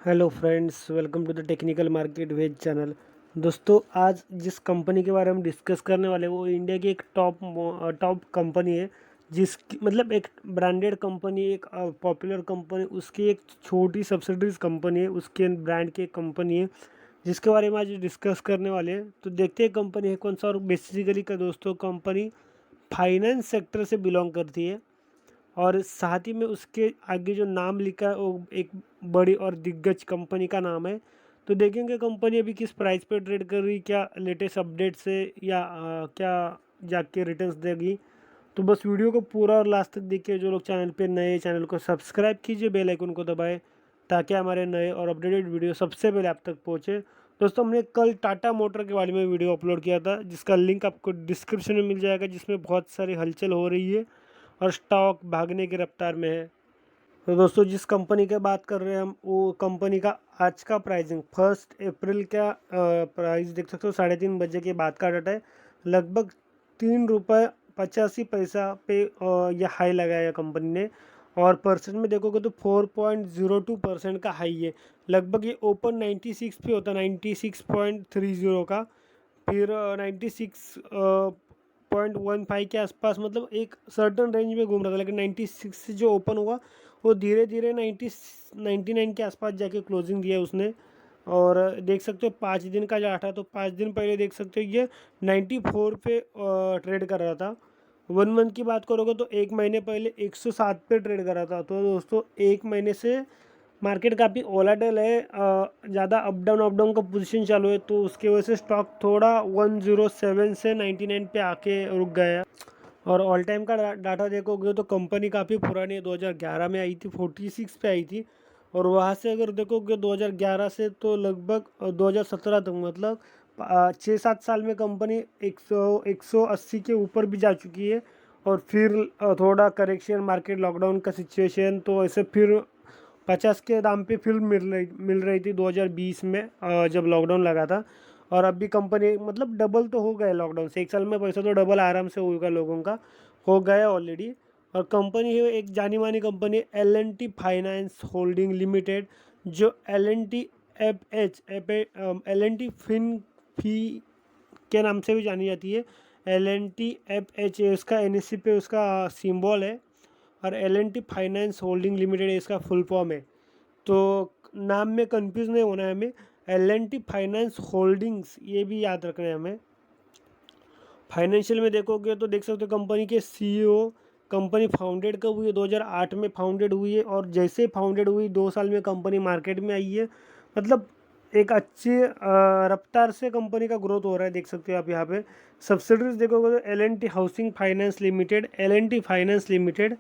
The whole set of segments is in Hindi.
Hello friends, welcome to the technical market ways channel. दोस्तों, आज जिस कंपनी के बारे में डिस्कस करने वाले हैं वो इंडिया की एक टॉप कंपनी है। जिसकी मतलब एक ब्रांडेड कंपनी, एक पॉपुलर कंपनी, उसकी एक छोटी सब्सिडरीज कंपनी है, उसके ब्रांड की एक कंपनी है जिसके बारे में आज डिस्कस करने वाले हैं। तो देखते हैं कंपनी है कौन सा। और बेसिकली का दोस्तों, कंपनी फाइनेंस सेक्टर से बिलोंग करती है और साथ ही में उसके आगे जो नाम लिखा है वो एक बड़ी और दिग्गज कंपनी का नाम है। तो देखेंगे कंपनी अभी किस प्राइस पे ट्रेड कर रही, क्या लेटेस्ट अपडेट से या क्या जाके रिटर्न्स देगी। तो बस वीडियो को पूरा और लास्ट तक देखिए। जो लोग चैनल पे नए, चैनल को सब्सक्राइब कीजिए, बेल आइकन को दबाएं ताकि हमारे नए और अपडेटेड वीडियो सबसे पहले आप तक पहुँचे। दोस्तों, हमने कल टाटा मोटर के बारे में वीडियो अपलोड किया था जिसका लिंक आपको डिस्क्रिप्शन में मिल जाएगा, जिसमें बहुत सारी हलचल हो रही है और स्टॉक भागने की रफ्तार में है। तो दोस्तों, जिस कंपनी की बात कर रहे हैं हम, वो कंपनी का आज का प्राइसिंग 1 अप्रैल का प्राइस देख सकते हो। 3:30 बजे के बाद का डाटा है। लगभग 3 रुपये 85 पैसा पे यह हाई लगाया कंपनी ने। और परसेंट में देखोगे तो 4.02% का हाई है। लगभग ये ओपन 96 पे होता है, 96.30 का। फिर 96.15 के आसपास, मतलब एक सर्टन रेंज में घूम रहा था, लेकिन 96 से जो ओपन हुआ वो धीरे धीरे 99 के आसपास जाके क्लोजिंग दिया उसने। और देख सकते हो 5 दिन का जो था, तो 5 दिन पहले देख सकते हो ये 94 पे ट्रेड कर रहा था। 1 मंथ की बात करोगे तो 1 महीने पहले 107 पे ट्रेड कर रहा था। तो दोस्तों, 1 महीने से मार्केट काफ़ी वोलेटाइल है। ज़्यादा अप डाउन का पोजीशन चालू है, तो उसकी वजह से स्टॉक थोड़ा 107 से 99 पे आके रुक गया। और ऑल टाइम का डाटा देखोगे तो कंपनी काफ़ी पुरानी है। 2011 में आई थी, 46 पे आई थी। और वहाँ से अगर देखोगे 2011 से तो लगभग 2017 तक, मतलब 6-7 साल में कंपनी 180 के ऊपर भी जा चुकी है। और फिर थोड़ा करेक्शन, मार्केट लॉकडाउन का सिचुएशन, तो ऐसे फिर 50 के दाम पे फिल्म मिल रही थी 2020 में, जब लॉकडाउन लगा था। और अभी कंपनी मतलब डबल तो हो गया लॉकडाउन से। 1 साल में पैसा तो डबल आराम से होगा लोगों का, हो गया ऑलरेडी। और कंपनी है एक जानी मानी company, L&T finance holding limited, जो L&T L&T फी के नाम से भी जानी जाती है। L&T इसका NSE पे उसका सिंबल है। और L&T फाइनेंस होल्डिंग लिमिटेड इसका फुल फॉर्म है। तो नाम में कंफ्यूज नहीं होना है हमें। L&T फाइनेंस होल्डिंग्स, ये भी याद रखना है हमें। फाइनेंशियल में देखोगे तो देख सकते हो कंपनी के CEO, कंपनी फाउंडेड कब हुई है? 2008 में फाउंडेड हुई है। और जैसे फाउंडेड हुई 2 साल में कंपनी मार्केट में आई है। मतलब एक अच्छी रफ्तार से कंपनी का ग्रोथ हो रहा है, देख सकते हो आप यहाँ पे। सब्सिडरीज देखोगे तो L&T housing finance limited, L&T finance limited,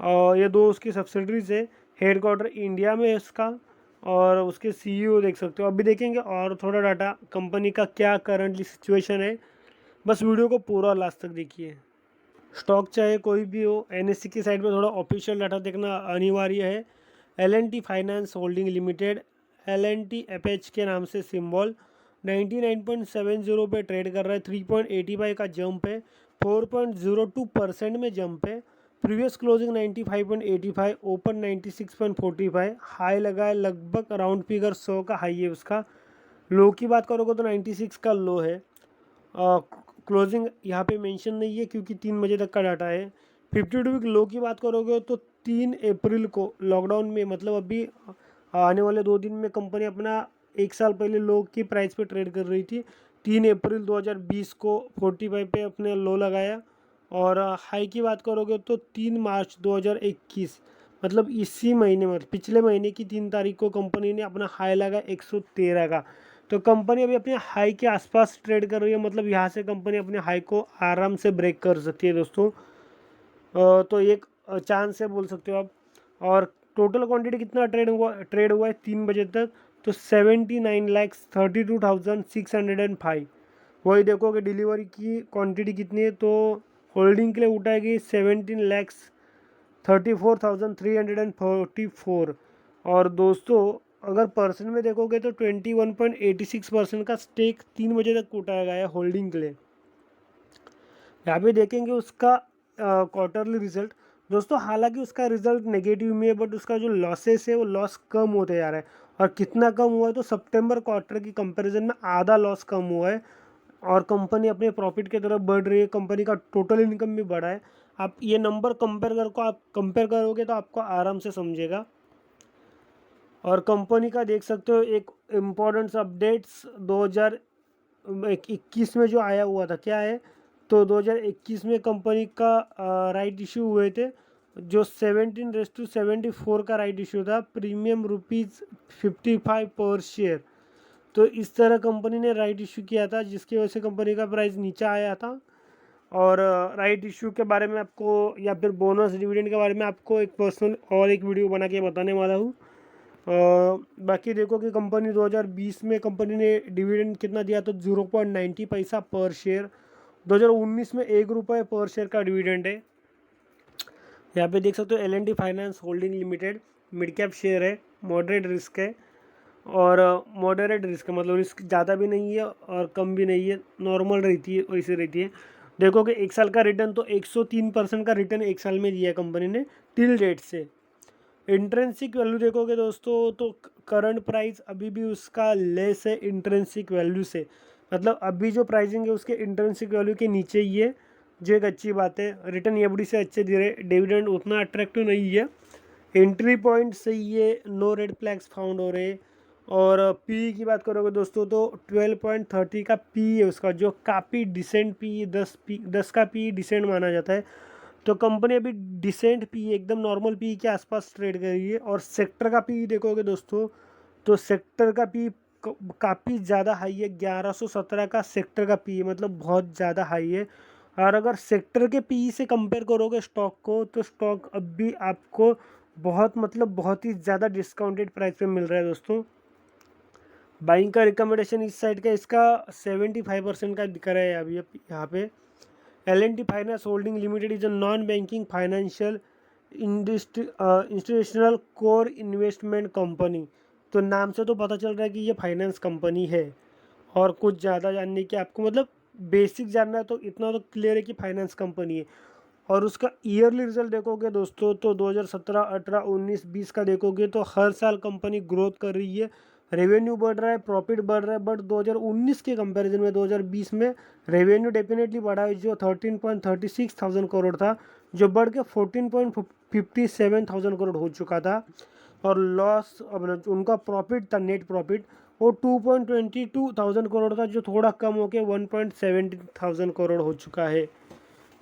और ये दो उसकी सब्सिडरीज है। हेड क्वार्टर इंडिया में है इसका। और उसके CEO देख सकते हो। अभी देखेंगे और थोड़ा डाटा कंपनी का क्या करंटली सिचुएशन है। बस वीडियो को पूरा लास्ट तक देखिए। स्टॉक चाहे कोई भी हो, NSE की साइड में थोड़ा ऑफिशियल डाटा देखना अनिवार्य है। L&T finance holding limited, L&T FH के नाम से सिंबल, 99.70 पे ट्रेड कर रहा है। 3.85 का जंप है, 4.02% में जंप है। प्रीवियस क्लोजिंग 95.85, ओपन 96.45, हाई लगा है लगभग राउंड फिगर 100 का हाई है उसका। लो की बात करोगे तो 96 का लो है। क्लोजिंग यहाँ पे मेंशन नहीं है क्योंकि 3 बजे तक का डाटा है। 52 वीक लो की बात करोगे तो 3 अप्रैल को लॉकडाउन में, मतलब अभी आने वाले 2 दिन में कंपनी अपना 1 साल पहले लो की प्राइस पे ट्रेड कर रही थी। 3 अप्रैल 2020 को 45 पे अपने लो लगाया। और हाई की बात करोगे तो 3 मार्च 2021, मतलब इसी महीने में, पिछले महीने की 3 तारीख को कंपनी ने अपना हाई लगा 113 का। तो कंपनी अभी अपने हाई के आसपास ट्रेड कर रही है, मतलब यहाँ से कंपनी अपने हाई को आराम से ब्रेक कर सकती है दोस्तों। तो एक चांस है बोल सकते हो आप। और टोटल क्वांटिटी कितना ट्रेड हुआ है 3 बजे तक? तो 79,32,605। वही देखोगे डिलीवरी की क्वांटिटी कितनी है, तो होल्डिंग के लिए उठाएगी 17,34,344। और दोस्तों, अगर परसेंट में देखोगे तो 21.86% का स्टेक 3 बजे तक उठाया गया है होल्डिंग के लिए। यहाँ पे देखेंगे उसका क्वार्टरली रिजल्ट। दोस्तों हालांकि उसका रिजल्ट नेगेटिव में है, बट उसका जो लॉसेस है वो लॉस कम होते जा रहा है। और कितना कम हुआ है, तो सितंबर क्वार्टर की कंपैरिजन में आधा लॉस कम हुआ है और कंपनी अपने प्रॉफिट की तरफ बढ़ रही है। कंपनी का टोटल इनकम भी बढ़ा है। आप ये नंबर कंपेयर करोगे तो आपको आराम से समझेगा। और कंपनी का देख सकते हो एक इम्पोर्टेंट अपडेट्स 2021 में जो आया हुआ था, क्या है, तो 2021 में कंपनी का राइट इशू हुए थे, जो 17:74 का राइट इशू था, प्रीमियम ₹55 पर शेयर। तो इस तरह कंपनी ने राइट इशू किया था, जिसकी वजह से कंपनी का प्राइस नीचे आया था। और राइट इशू के बारे में आपको, या फिर बोनस डिविडेंड के बारे में आपको एक पर्सनल और एक वीडियो बना के बताने वाला हूँ। बाकी देखो कि कंपनी 2020 में कंपनी ने डिविडेंड कितना दिया, तो 0.90 पैसा पर शेयर। 2019 में ₹1 पर शेयर का डिविडेंड है। यहाँ पे देख सकते हो L&T finance holding limited mid cap share है, मॉडरेट रिस्क है। और मॉडरेट रिस्क मतलब रिस्क ज़्यादा भी नहीं है और कम भी नहीं है, नॉर्मल रहती है, वैसे रहती है। देखो कि एक साल का रिटर्न, तो 103% का रिटर्न एक साल में दिया है कंपनी ने टिल डेट से। इंट्रेंसिक वैल्यू देखोगे दोस्तों, तो करंट प्राइस अभी भी उसका लेस है इंट्रेंसिक वैल्यू से। मतलब अभी जो प्राइसिंग है उसके इंट्रेंसिक वैल्यू के नीचे ही है, जो एक अच्छी बात है। रिटर्न एफडी से अच्छे दे रहे, डिविडेंड उतना अट्रैक्टिव नहीं है। एंट्री पॉइंट सही है, नो रेड फ्लैग्स फाउंड हो रहे। और पी की बात करोगे दोस्तों, तो 12.30 का पी है उसका, जो काफ़ी डिसेंट पी, 10 का पी डिसेंट माना जाता है। तो कंपनी अभी डिसेंट पी, एकदम नॉर्मल पी के आसपास ट्रेड कर रही है। और सेक्टर का पी देखोगे दोस्तों, तो सेक्टर का पी काफ़ी ज़्यादा हाई है, 1117 का सेक्टर का पी है, मतलब बहुत ज़्यादा हाई है। और अगर सेक्टर के पी से कंपेयर करोगे स्टॉक को, तो स्टॉक अब भी आपको बहुत ही ज़्यादा डिस्काउंटेड प्राइस पे मिल रहा है दोस्तों। बाइंग का रिकमेंडेशन इस साइड का इसका 75% का दिख रहा है अभी यहाँ पे। L&T finance holding limited is a non banking financial institutional core investment company. तो नाम से तो पता चल रहा है कि ये फाइनेंस कंपनी है। और कुछ ज़्यादा जानने की आपको, मतलब बेसिक जानना है, तो इतना तो क्लियर है कि फाइनेंस कंपनी है। और उसका ईयरली रिजल्ट देखोगे दोस्तों, तो 2017, 18, 19, 20 का देखोगे तो हर साल कंपनी ग्रोथ कर रही है, रेवेन्यू बढ़ रहा है, प्रॉफिट बढ़ रहा है। बट 2019 के कंपैरिजन में 2020 में रेवेन्यू डेफिनेटली बढ़ा है, जो 13.36 करोड़ था, जो बढ़ के 14.57 करोड़ हो चुका था। और लॉस, उनका प्रॉफिट था, नेट प्रॉफिट, वो 2.22 करोड़ था, जो थोड़ा कम होकर 1.70 करोड़ हो चुका है।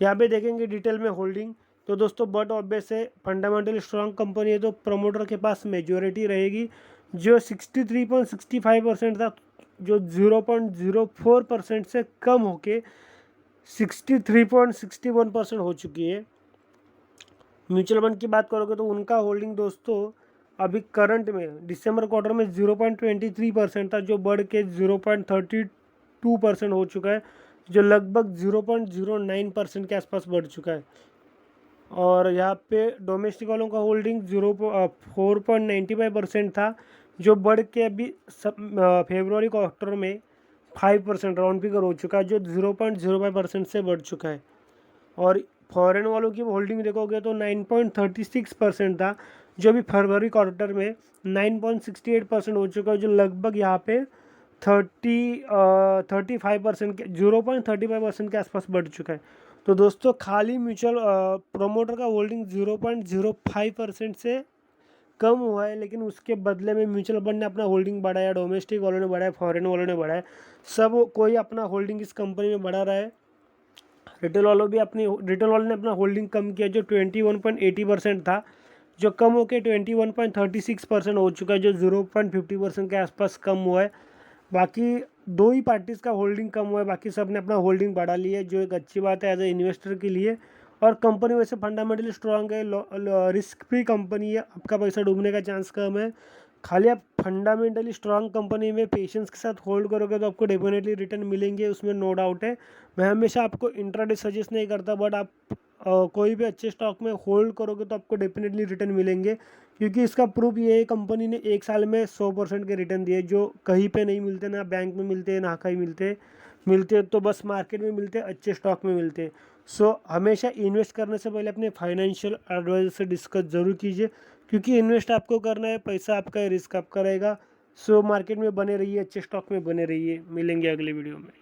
यहाँ पे देखेंगे डिटेल में होल्डिंग, तो दोस्तों बट ऑब्वियस है, फंडामेंटली स्ट्रॉन्ग कंपनी है, तो प्रमोटर के पास मेजोरिटी रहेगी। जो 63.65% था, जो 0.04% से कम होके 63.61% हो चुकी है। म्यूचुअल फंड की बात करोगे तो उनका होल्डिंग दोस्तों अभी करंट में दिसंबर क्वार्टर में 0.23% था, जो बढ़ के 0.32% हो चुका है, जो लगभग 0.09% के आसपास बढ़ चुका है। और यहाँ पे डोमेस्टिक वालों का होल्डिंग 4.95% था, जो बढ़ के अभी फेब्रुवरी क्वार्टर में 5% राउंड फिगर हो चुका है, जो 0.05% से बढ़ चुका है। और फॉरेन वालों की होल्डिंग देखोगे तो 9.36% था, जो भी फरवरी क्वार्टर में 9.68% हो चुका है, जो लगभग यहाँ पे 35% के 0.35% के आसपास बढ़ चुका है। तो दोस्तों खाली म्यूचुअल प्रोमोटर का होल्डिंग 0.05% से कम हुआ है, लेकिन उसके बदले में म्यूचुअल फंड ने अपना होल्डिंग बढ़ाया, डोमेस्टिक वालों ने बढ़ाया, फॉरेन वालों ने बढ़ाया, सब कोई अपना होल्डिंग इस कंपनी में बढ़ा रहा है। रिटेल वालों ने अपना होल्डिंग कम किया, जो 21.80% था, जो कम होकर 21.36% हो चुका है, जो 0.50% के आसपास कम हुआ है। बाकी दो ही पार्टीज़ का होल्डिंग कम हुआ है, बाकी सब ने अपना होल्डिंग बढ़ा लिया है, जो एक अच्छी बात है एज ए इन्वेस्टर के लिए। और कंपनी वैसे फंडामेंटली स्ट्रांग है, रिस्क फ्री कंपनी है, आपका पैसा डूबने का चांस कम है। खाली आप फंडामेंटली स्ट्रांग कंपनी में पेशेंस के साथ होल्ड करोगे तो आपको डेफिनेटली रिटर्न मिलेंगे, उसमें नो डाउट है। मैं हमेशा आपको इंट्राडे सजेस्ट नहीं करता, बट आप कोई भी अच्छे स्टॉक में होल्ड करोगे तो आपको डेफिनेटली रिटर्न मिलेंगे, क्योंकि इसका प्रूफ ये है, कंपनी ने एक साल में 100% के रिटर्न दिए, जो कहीं पे नहीं मिलते, ना बैंक में मिलते, ना कहीं मिलते तो बस मार्केट में मिलते, अच्छे स्टॉक में मिलते। सो हमेशा इन्वेस्ट करने से पहले अपने फाइनेंशियल एडवाइजर से डिस्कस ज़रूर कीजिए, क्योंकि इन्वेस्ट आपको करना है, पैसा आपका है, रिस्क आपका रहेगा। सो मार्केट में बने रहिए, अच्छे स्टॉक में बने रहिए। मिलेंगे अगले वीडियो में।